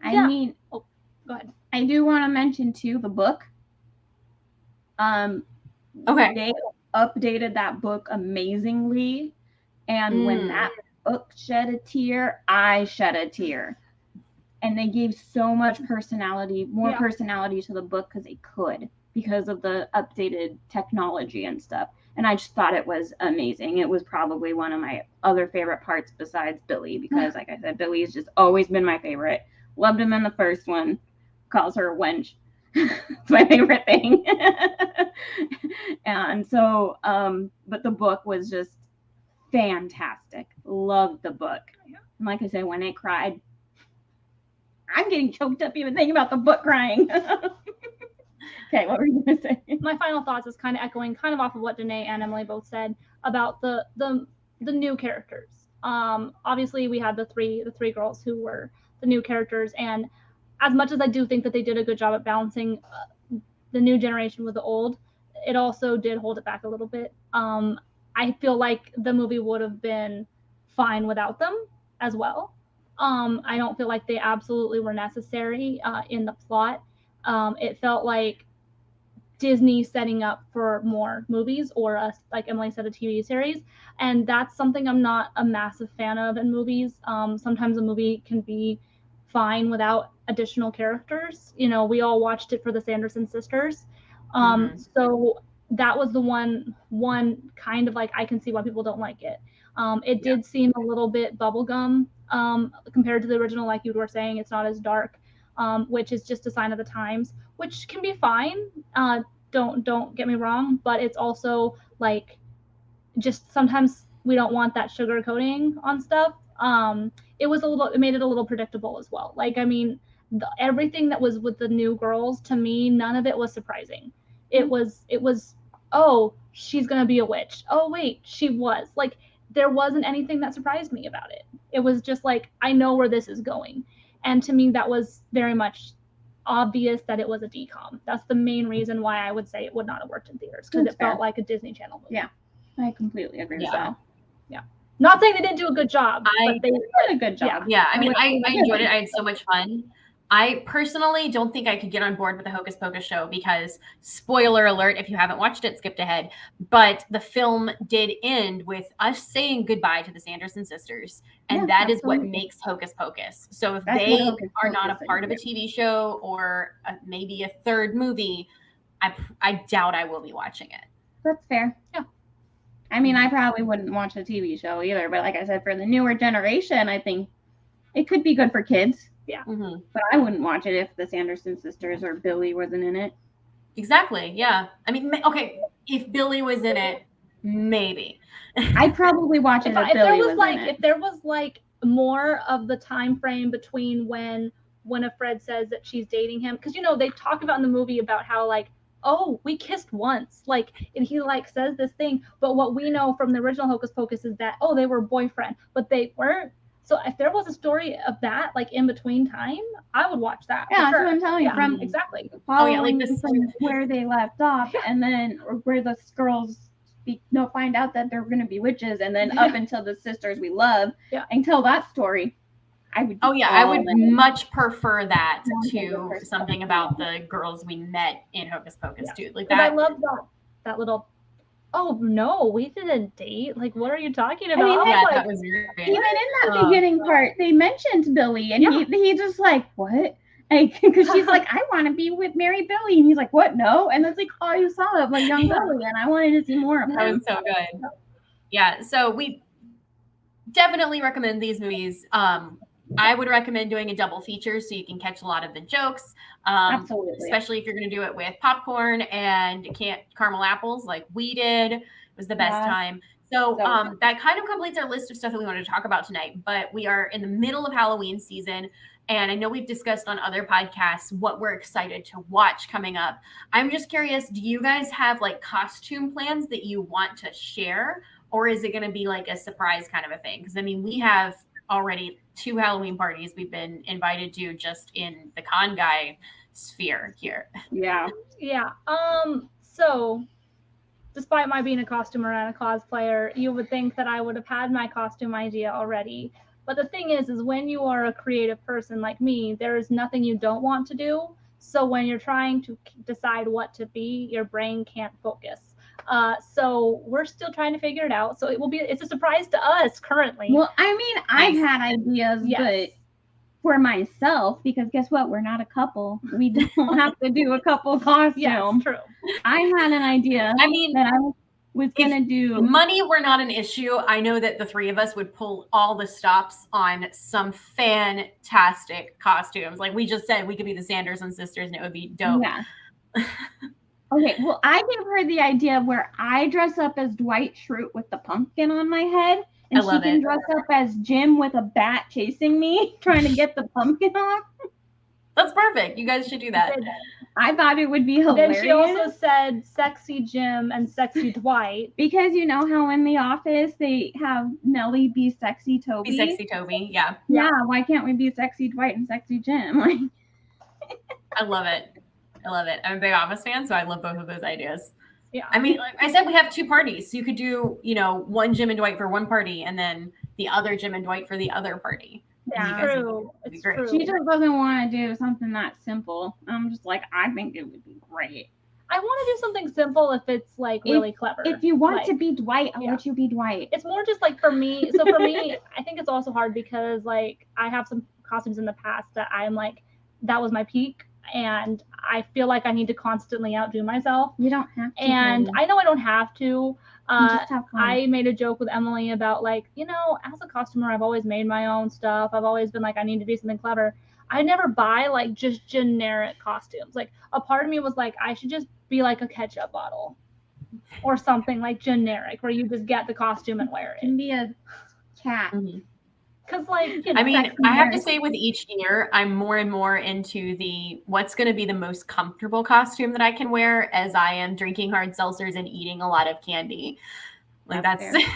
I Yeah. mean, Go ahead. I do want to mention too the book. Okay. They updated that book amazingly, and when that book shed a tear, I shed a tear. And they gave so much personality, more personality to the book because of the updated technology and stuff. And I just thought it was amazing. It was probably one of my other favorite parts besides Billy, because like I said, Billy's just always been my favorite. Loved him in the first one. Calls her a wench. It's my favorite thing. And so, but the book was just fantastic. Loved the book. And like I said, when it cried, I'm getting choked up even thinking about the book crying. Okay, what were you going to say? My final thoughts is kind of echoing kind of off of what Danae and Emily both said about the new characters. Obviously we had the three girls who were the new characters, and as much as I do think that they did a good job at balancing the new generation with the old, it also did hold it back a little bit. I feel like the movie would have been fine without them as well. I don't feel like they absolutely were necessary in the plot. It felt like Disney setting up for more movies, or like Emily said, a TV series. And that's something I'm not a massive fan of in movies. Sometimes a movie can be fine without additional characters. You know, we all watched it for the Sanderson Sisters. So that was the one kind of like, I can see why people don't like it. It did seem a little bit bubblegum compared to the original. Like you were saying, it's not as dark, which is just a sign of the times, which can be fine. Don't get me wrong, but it's also like, just sometimes we don't want that sugar coating on stuff. It made it a little predictable as well. Like, I mean, everything that was with the new girls, to me, none of it was surprising. It was, oh, she's gonna be a witch. Oh wait, she was. Like, there wasn't anything that surprised me about it. It was just like, I know where this is going. And to me, that was very much obvious that it was a DCOM. That's the main reason why I would say it would not have worked in theaters, because it felt like a Disney Channel movie. Yeah, I completely agree with that. Yeah. Not saying they didn't do a good job, but they did a good job. Yeah, I mean, I enjoyed it. I had so much fun. I personally don't think I could get on board with the Hocus Pocus show because, spoiler alert, if you haven't watched it, skipped ahead, but the film did end with us saying goodbye to the Sanderson sisters, and that is what makes Hocus Pocus. So if they are not a part of a TV show or maybe a third movie, I doubt I will be watching it. That's fair. Yeah. I mean, I probably wouldn't watch a TV show either, but like I said, for the newer generation, I think it could be good for kids. Yeah. But I wouldn't watch it if the Sanderson sisters or Billy wasn't in it. Exactly. Yeah. I mean, okay, if Billy was in it, maybe. I'd probably watch it if Billy was in it. If there was like more of the time frame between when Winifred says that she's dating him, because you know they talk about in the movie about how like, oh, we kissed once, like, and he like says this thing, but what we know from the original Hocus Pocus is that, oh, they were boyfriend, but they weren't. So if there was a story of that, like in between time, I would watch that. Yeah, that's what I'm telling you. From exactly. Like this, from where they left off, and then where the girls find out that they're going to be witches, and then up until the sisters we love, until that story, I would. I would much prefer that to something about the girls we met in Hocus Pocus too. Like that. I love that little. Oh no, we didn't date. Like, what are you talking about? I mean, that was weird. Even in that beginning part, they mentioned Billy, and he just like, what? Like, because she's like, I want to be with Mary Billy, and he's like, what? No, and it's like, oh, you saw it, like young Billy, and I wanted to see more of him. That was so good. Yeah, so we definitely recommend these movies. I would recommend doing a double feature so you can catch a lot of the jokes. Absolutely. Especially if you're going to do it with popcorn and caramel apples like we did. It was the best time. So that kind of completes our list of stuff that we wanted to talk about tonight. But we are in the middle of Halloween season. And I know we've discussed on other podcasts what we're excited to watch coming up. I'm just curious, do you guys have like costume plans that you want to share? Or is it going to be like a surprise kind of a thing? Because I mean, we have already 2 Halloween parties we've been invited to just in the Con Guy sphere here. Yeah. Yeah. So despite my being a costumer and a cosplayer, you would think that I would have had my costume idea already. But the thing is when you are a creative person like me, there is nothing you don't want to do. So when you're trying to decide what to be, your brain can't focus. So we're still trying to figure it out. So it's a surprise to us currently. Well, I mean, I've had ideas, but for myself, because guess what? We're not a couple. We don't have to do a couple costume. Yes, true. I had an idea that I was going to do. Money were not an issue. I know that the three of us would pull all the stops on some fantastic costumes. Like we just said, we could be the Sanderson Sisters and it would be dope. Yeah. Okay, well, I gave her the idea of where I dress up as Dwight Schrute with the pumpkin on my head, and she can dress up as Jim with a bat chasing me, trying to get the pumpkin off. That's perfect. You guys should do that. I thought it would be hilarious. Then she also said sexy Jim and sexy Dwight. Because you know how in The Office they have Nellie be sexy Toby? Be sexy Toby, yeah. Yeah, why can't we be sexy Dwight and sexy Jim? Like, I love it. I love it. I'm a big Office fan, so I love both of those ideas. Yeah. I mean, like I said, we have two parties. So you could do, one Jim and Dwight for one party and then the other Jim and Dwight for the other party. Yeah, true. It's true. She just doesn't want to do something that simple. I'm just like, I think it would be great. I want to do something simple if it's like really clever. If you want to be Dwight, I'll let you be Dwight. It's more just like for me. So for me, I think it's also hard because like I have some costumes in the past that I'm like, that was my peak. And I feel like I need to constantly outdo myself. You don't have to. And I know I don't have to. Just have fun. I made a joke with Emily about like, as a costumer, I've always made my own stuff. I've always been like, I need to do something clever. I never buy like just generic costumes. Like a part of me was like, I should just be like a ketchup bottle or something like generic where you just get the costume and wear it. You can be a cat. Mm-hmm. Because like, I mean, I have to say with each year, I'm more and more into what's going to be the most comfortable costume that I can wear as I am drinking hard seltzers and eating a lot of candy. Like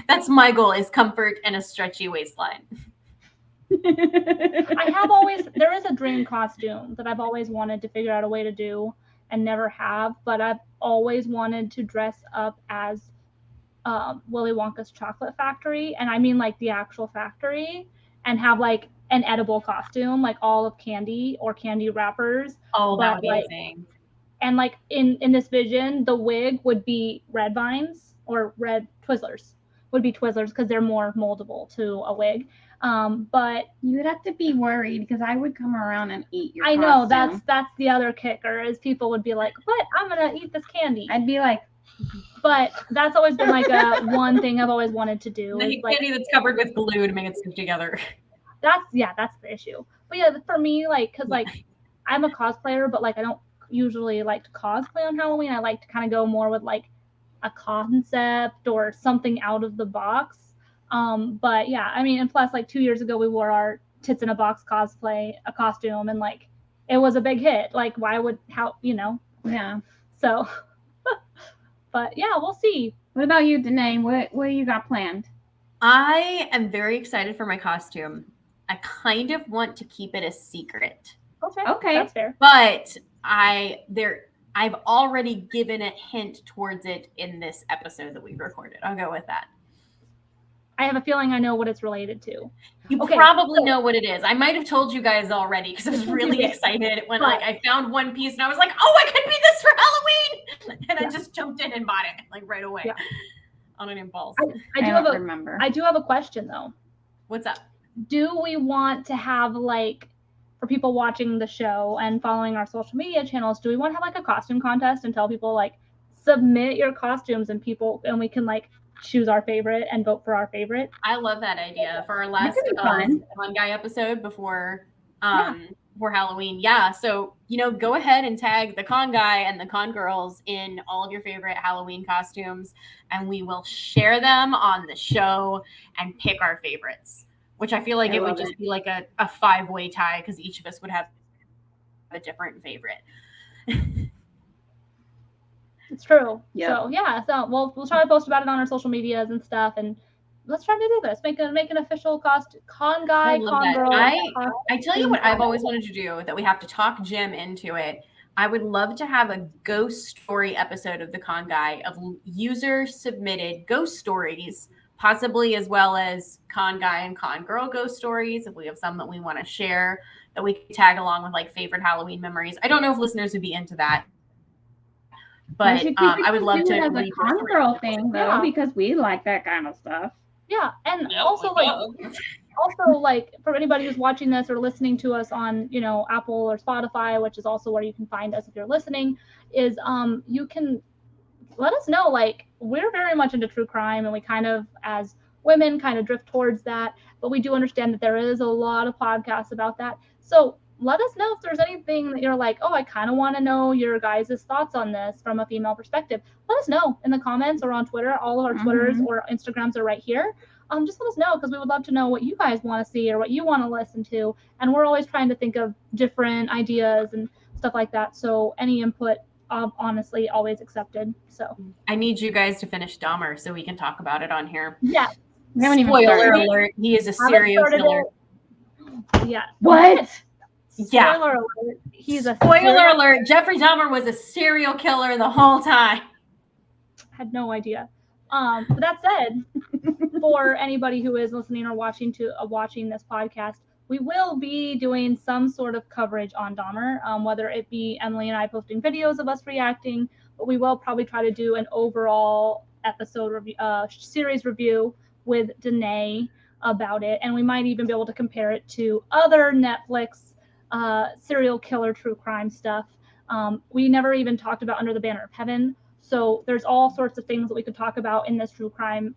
that's my goal is comfort and a stretchy waistline. There is a dream costume that I've always wanted to figure out a way to do and never have, but I've always wanted to dress up as Willy Wonka's chocolate factory. And I mean like the actual factory. And have like an edible costume, like all of candy or candy wrappers. Oh, that would be amazing. And like in this vision, the wig would be red vines or red Twizzlers. Would be Twizzlers because they're more moldable to a wig. But you would have to be worried because I would come around and eat your costume. know that's the other kicker is people would be like, "What? I'm gonna eat this candy." I'd be like. But that's always been like a one thing I've always wanted to do. The candy that's covered with glue to make it stick together. That's the issue. But yeah, for me, like, because like I'm a cosplayer, but like I don't usually like to cosplay on Halloween. I like to kind of go more with like a concept or something out of the box. But yeah, I mean, and plus like 2 years ago we wore our Tits in a Box costume, and like it was a big hit. Like, yeah. So. But yeah, we'll see. What about you, Danae? What you got planned? I am very excited for my costume. I kind of want to keep it a secret. Okay, that's fair. But I've already given a hint towards it in this episode that we recorded. I'll go with that. I have a feeling I know what it's related to. You probably know what it is. I might have told you guys already because I was really excited when like I found one piece and I was like, "Oh, I could be this for Halloween!" And I just jumped in and bought it like right away on an impulse. I do have a question though. What's up? Do we want to have like for people watching the show and following our social media channels? Do we want to have like a costume contest and tell people like submit your costumes and we can like choose our favorite and vote for our favorite? I love that idea for our last One Guy episode before for Halloween. Yeah, so go ahead and tag the Con Guy and the Con Girls in all of your favorite Halloween costumes, and we will share them on the show and pick our favorites. Which I feel like it would just be like a 5-way tie because each of us would have a different favorite. It's true. Yep. So yeah, we'll try to post about it on our social medias and stuff, and let's try to do this. Make an official con guy, I love con that. girl. I tell you what I've always wanted to do, that we have to talk Jim into it. I would love to have a ghost story episode of the Con Guy, of user submitted ghost stories, possibly as well as Con Guy and Con Girl ghost stories. If we have some that we want to share, that we could tag along with like favorite Halloween memories. I don't know if listeners would be into that, but I would love to as a read con girl thing though, because we like that kind of stuff. Yeah, and also like for anybody who's watching this or listening to us on, you know, Apple or Spotify, which is also where you can find us if you're listening, is you can let us know. Like, we're very much into true crime, and we kind of, as women, kind of drift towards that, but we do understand that there is a lot of podcasts about that. So let us know if there's anything that you're like, oh, I kind of want to know your guys' thoughts on this from a female perspective. Let us know in the comments or on Twitter. All of our Twitters or Instagrams are right here. Just let us know, because we would love to know what you guys want to see or what you want to listen to. And we're always trying to think of different ideas and stuff like that. So any input, honestly, always accepted. So I need you guys to finish Dahmer so we can talk about it on here. yeah. Spoiler alert, he is a serial killer. Yeah. What? Yeah. Spoiler alert. He's a Spoiler alert, Jeffrey Dahmer was a serial killer the whole time. Had no idea. But that said, for anybody who is listening or watching this podcast, we will be doing some sort of coverage on Dahmer, whether it be Emily and I posting videos of us reacting, but we will probably try to do an overall episode review, series review with Danae about it, and we might even be able to compare it to other Netflix serial killer true crime stuff. We never even talked about Under the Banner of Heaven. So there's all sorts of things that we could talk about in this true crime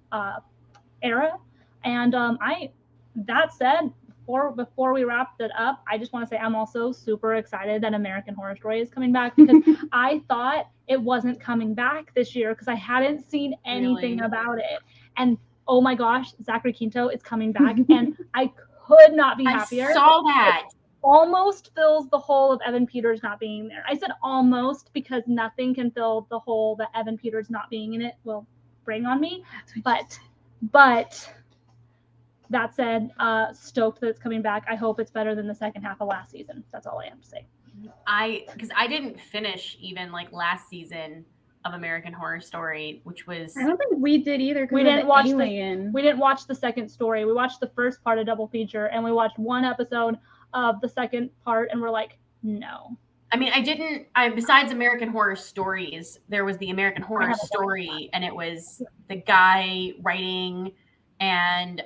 era. And that said, before we wrap it up, I just want to say I'm also super excited that American Horror Story is coming back, because I thought it wasn't coming back this year because I hadn't seen anything about it. And oh my gosh, Zachary Quinto is coming back, and I could not be happier. I saw that. Almost fills the hole of Evan Peters not being there. I said almost because nothing can fill the hole that Evan Peters not being in it will bring on me. But that said, stoked that it's coming back. I hope it's better than the second half of last season. That's all I have to say. Because I didn't finish even like last season of American Horror Story, which was, I don't think we did either. We didn't watch the second story. We watched the first part of double feature, and we watched one episode of the second part, and we're like, no. I mean, besides American Horror Stories, there was the American Horror Story, and it was the guy writing, and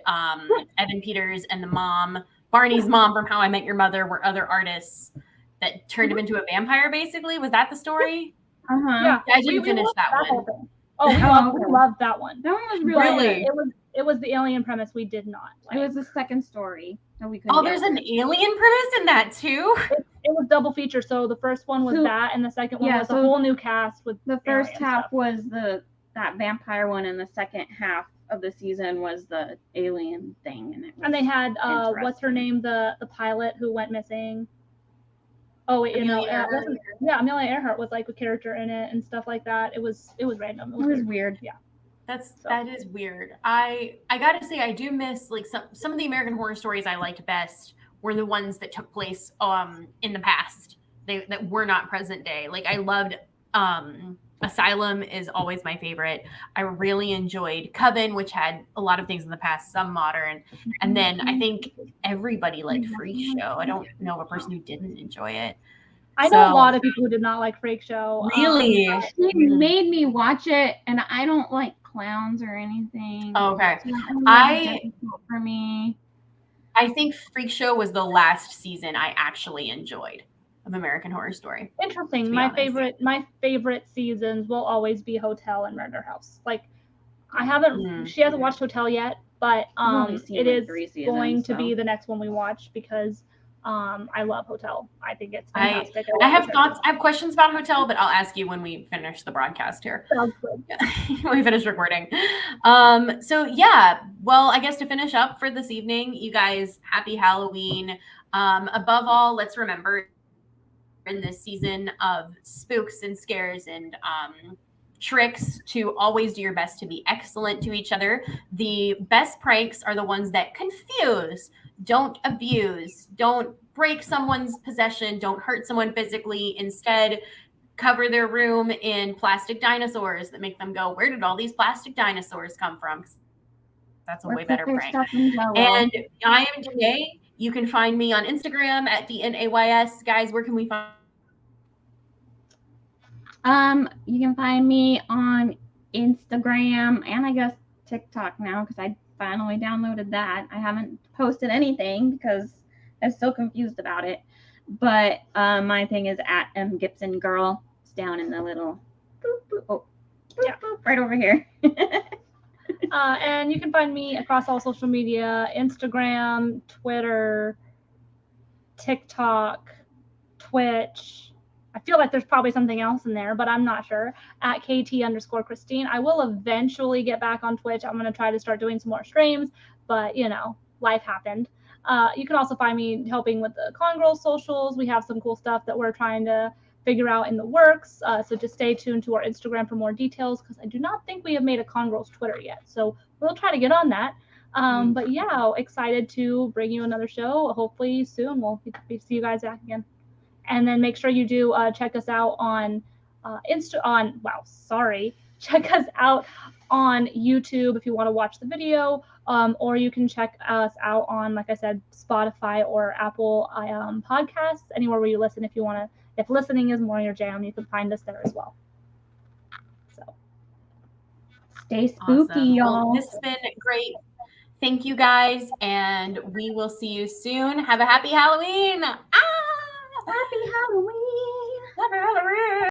Evan Peters and the mom, Barney's mom from How I Met Your Mother, were other artists that turned him into a vampire, basically. Was that the story? Yeah, I didn't finish that one. Oh, we loved that one. That one was really It was the alien premise we did not like. It was the second story that we couldn't. Oh, there's an alien premise in that too? It was double feature. So the first one was that, and the second one was a whole new cast with the first half was that vampire one, and the second half of the season was the alien thing, and they had what's her name, the pilot who went missing. Oh wait, Amelia Earhart was like a character in it and stuff like that. It was random. It was weird. Yeah. That is weird. I gotta say, I do miss like some of the American Horror Stories I liked best were the ones that took place in the past. That were not present day. Like I loved Asylum is always my favorite. I really enjoyed Coven, which had a lot of things in the past, some modern. And then I think everybody liked Freak Show. I don't know of a person who didn't enjoy it. I know a lot of people who did not like Freak Show. Really? She made me watch it, and I don't like clowns or anything. Okay. For me, I think Freak Show was the last season I actually enjoyed of American Horror Story. Interesting. My favorite seasons will always be Hotel and Murder House. Like she hasn't watched Hotel yet, but it is going to be the next one we watch because I love Hotel. I think it's fantastic. I have thoughts. I have questions about Hotel, but I'll ask you when we finish the broadcast here. Sounds good. When we finish recording. So yeah, well, I guess to finish up for this evening, you guys, happy Halloween. Above all, let's remember in this season of spooks and scares and tricks to always do your best to be excellent to each other. The best pranks are the ones that confuse, don't abuse, don't break someone's possession, don't hurt someone physically. Instead, cover their room in plastic dinosaurs that make them go, where did all these plastic dinosaurs come from? That's a way better prank. And I am Danae. You can find me on Instagram at DNAYS. Guys, where can we find? You can find me on Instagram and I guess TikTok now because I finally downloaded that. I haven't posted anything because I'm still confused about it. But my thing is at mgibsongirl. It's down in the little boop, boop, boop, right over here. And you can find me across all social media, Instagram, Twitter, TikTok, Twitch. I feel like there's probably something else in there, but I'm not sure. At KT_Christine. I will eventually get back on Twitch. I'm going to try to start doing some more streams, but life happened. You can also find me helping with the Con Girls socials. We have some cool stuff that we're trying to figure out in the works. So just stay tuned to our Instagram for more details because I do not think we have made a Con Girls Twitter yet. So we'll try to get on that. But yeah, excited to bring you another show. Hopefully soon we'll see you guys back again. And then make sure you do check us out on check us out on YouTube if you want to watch the video, or you can check us out on, like I said, Spotify or Apple podcasts, anywhere where you listen. If listening is more your jam, you can find us there as well. So stay spooky, y'all. Well, this has been great. Thank you guys, and we will see you soon. Have a happy Halloween.